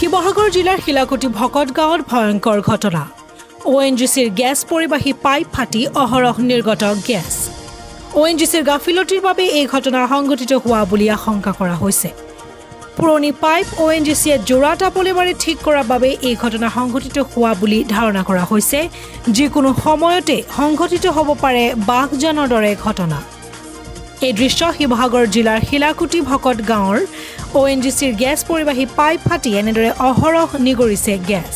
শিৱসাগৰ জিলাৰ শিলাকুটি ভকত গাঁৱত ভয়ংকৰ ঘটনা ONGCৰ গ্যাস পৰিবাহী পাইপ ফাটি অহৰহ নিৰ্গত গ্যাস ONGCৰ গাফিলতিৰ বাবে এই ঘটনা সংঘটিত হোৱা বুলি আশংকা কৰা হৈছে পুৰণি পাইপ ONGCয়ে জোৰা টাপলি মাৰি ঠিক কৰাৰ বাবে এই ঘটনা সংঘটিত হোৱা বুলি ধাৰণা কৰা হৈছে যিকোনো সময়তে সংঘটিত হ'ব পাৰে বাঘজানৰ দৰে ঘটনা এই দৃশ্য শিৱসাগৰ জিলাৰ শিলাকুটি ভকত গাঁৱৰ ONGCৰ গ্যাস পৰিবাহী পাইপ ফাটি এনেদৰে অহৰহ নিগৰিছে গ্যাস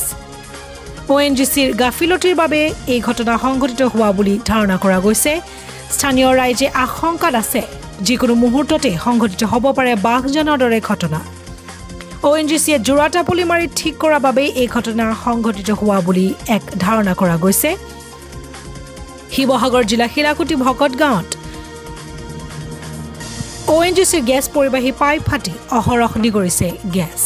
ONGCৰ গাফিলতিৰ বাবে এই ঘটনা সংঘটিত হোৱা বুলি ধাৰণা কৰা গৈছে স্থানীয় ৰাইজে আশংকাত আছে যিকোনো মুহূৰ্ততে সংঘটিত হ'ব পাৰে বাঘজানৰ দৰে ঘটনা ONGCয়ে জোৰা টাপলি মাৰি ঠিক কৰাৰ বাবে এই ঘটনা সংঘটিত হোৱা বুলি এক ধাৰণা কৰা গৈছে শিৱসাগৰ জিলা শিলাকুটি ভকত গাঁৱত ONGCৰ গ্যাস পৰিবাহী পাইপ ফাটি অহৰহ নিগৰিছে গ্যাস